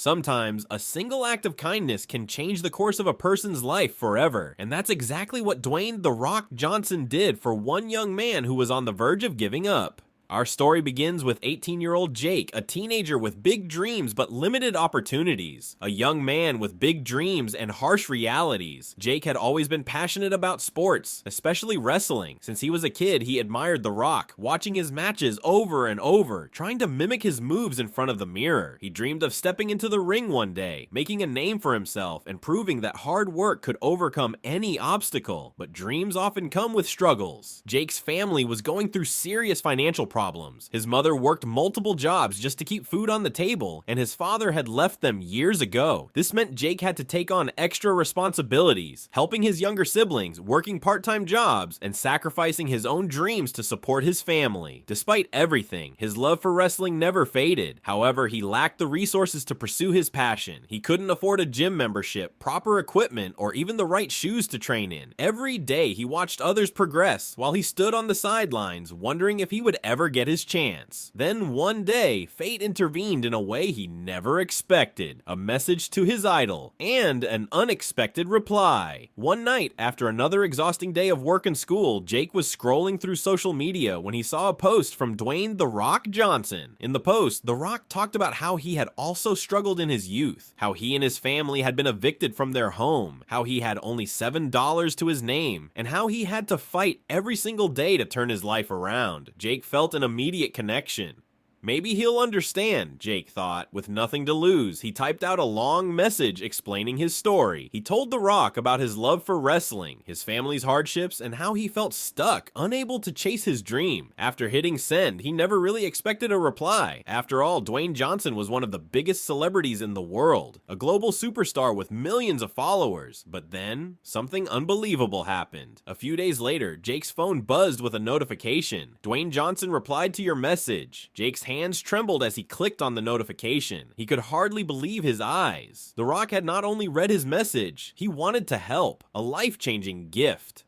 Sometimes, a single act of kindness can change the course of a person's life forever, and that's exactly what Dwayne "The Rock" Johnson did for one young man who was on the verge of giving up. Our story begins with 18-year-old Jake, a teenager with big dreams but limited opportunities. A young man with big dreams and harsh realities. Jake had always been passionate about sports, especially wrestling. Since he was a kid, he admired The Rock, watching his matches over and over, trying to mimic his moves in front of the mirror. He dreamed of stepping into the ring one day, making a name for himself, and proving that hard work could overcome any obstacle. But dreams often come with struggles. Jake's family was going through serious financial problems. His mother worked multiple jobs just to keep food on the table, and his father had left them years ago. This meant Jake had to take on extra responsibilities, helping his younger siblings, working part-time jobs, and sacrificing his own dreams to support his family. Despite everything, his love for wrestling never faded. However, he lacked the resources to pursue his passion. He couldn't afford a gym membership, proper equipment, or even the right shoes to train in. Every day, he watched others progress while he stood on the sidelines, wondering if he would ever get his chance. Then one day, fate intervened in a way he never expected. A message to his idol, and an unexpected reply. One night, after another exhausting day of work and school, Jake was scrolling through social media when he saw a post from Dwayne "The Rock" Johnson. In the post, The Rock talked about how he had also struggled in his youth, how he and his family had been evicted from their home, how he had only $7 to his name, and how he had to fight every single day to turn his life around. Jake felt an immediate connection. Maybe he'll understand, Jake thought. With nothing to lose, he typed out a long message explaining his story. He told The Rock about his love for wrestling, his family's hardships, and how he felt stuck, unable to chase his dream. After hitting send, he never really expected a reply. After all, Dwayne Johnson was one of the biggest celebrities in the world, a global superstar with millions of followers. But then, something unbelievable happened. A few days later, Jake's phone buzzed with a notification. "Dwayne Johnson replied to your message." Jake's hands trembled as he clicked on the notification. He could hardly believe his eyes. The Rock had not only read his message, he wanted to help. A life-changing gift.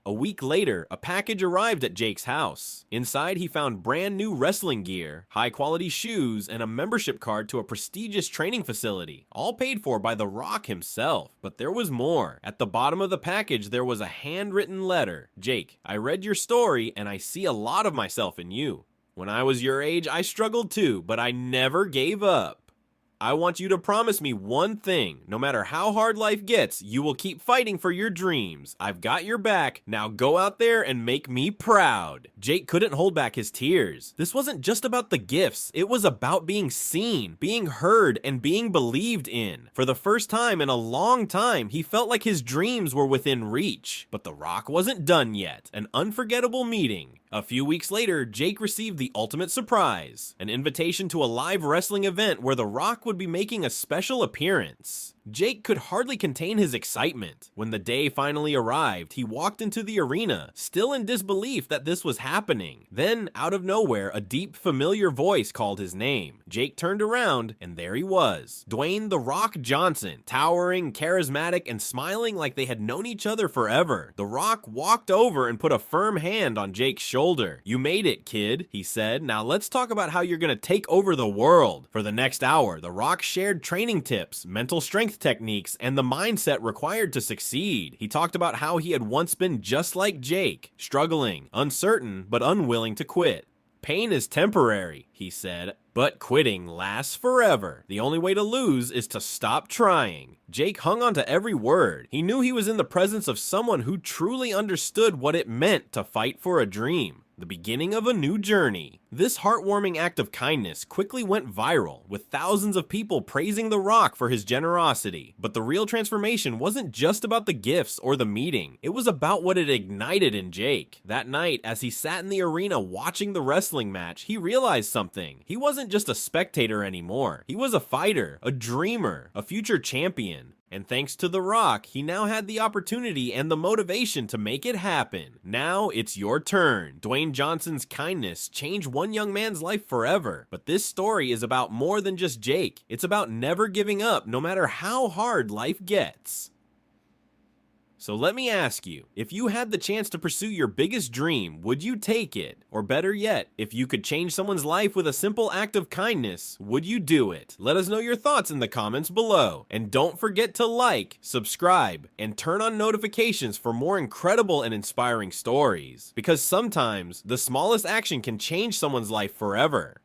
A week later, a package arrived at Jake's house. Inside, he found brand new wrestling gear, high-quality shoes, and a membership card to a prestigious training facility, all paid for by The Rock himself. But there was more. At the bottom of the package, there was a handwritten letter. "Jake, I read your story, and I see a lot of myself in you. When I was your age, I struggled too, but I never gave up. I want you to promise me one thing. No matter how hard life gets, you will keep fighting for your dreams. I've got your back. Now go out there and make me proud." Jake couldn't hold back his tears. This wasn't just about the gifts. It was about being seen, being heard, and being believed in. For the first time in a long time, he felt like his dreams were within reach. But The Rock wasn't done yet. An unforgettable meeting. A few weeks later, Jake received the ultimate surprise, an invitation to a live wrestling event where The Rock would be making a special appearance. Jake could hardly contain his excitement. When the day finally arrived, he walked into the arena, still in disbelief that this was happening. Then, out of nowhere, a deep, familiar voice called his name. Jake turned around, and there he was. Dwayne "The Rock" Johnson, towering, charismatic, and smiling like they had known each other forever. The Rock walked over and put a firm hand on Jake's shoulder. "You made it, kid," he said. "Now let's talk about how you're gonna take over the world." For the next hour, The Rock shared training tips, mental strength techniques, and the mindset required to succeed. He talked about how he had once been just like Jake, struggling, uncertain, but unwilling to quit. "Pain is temporary," he said, "but quitting lasts forever. The only way to lose is to stop trying." Jake hung on to every word. He knew he was in the presence of someone who truly understood what it meant to fight for a dream. The beginning of a new journey. This heartwarming act of kindness quickly went viral, with thousands of people praising The Rock for his generosity. But the real transformation wasn't just about the gifts or the meeting. It was about what it ignited in Jake. That night, as he sat in the arena watching the wrestling match, he realized something. He wasn't just a spectator anymore. He was a fighter, a dreamer, a future champion. And thanks to The Rock, he now had the opportunity and the motivation to make it happen. Now it's your turn. Dwayne Johnson's kindness changed one young man's life forever. But this story is about more than just Jake. It's about never giving up, no matter how hard life gets. So let me ask you, if you had the chance to pursue your biggest dream, would you take it? Or better yet, if you could change someone's life with a simple act of kindness, would you do it? Let us know your thoughts in the comments below. And don't forget to like, subscribe, and turn on notifications for more incredible and inspiring stories. Because sometimes, the smallest action can change someone's life forever.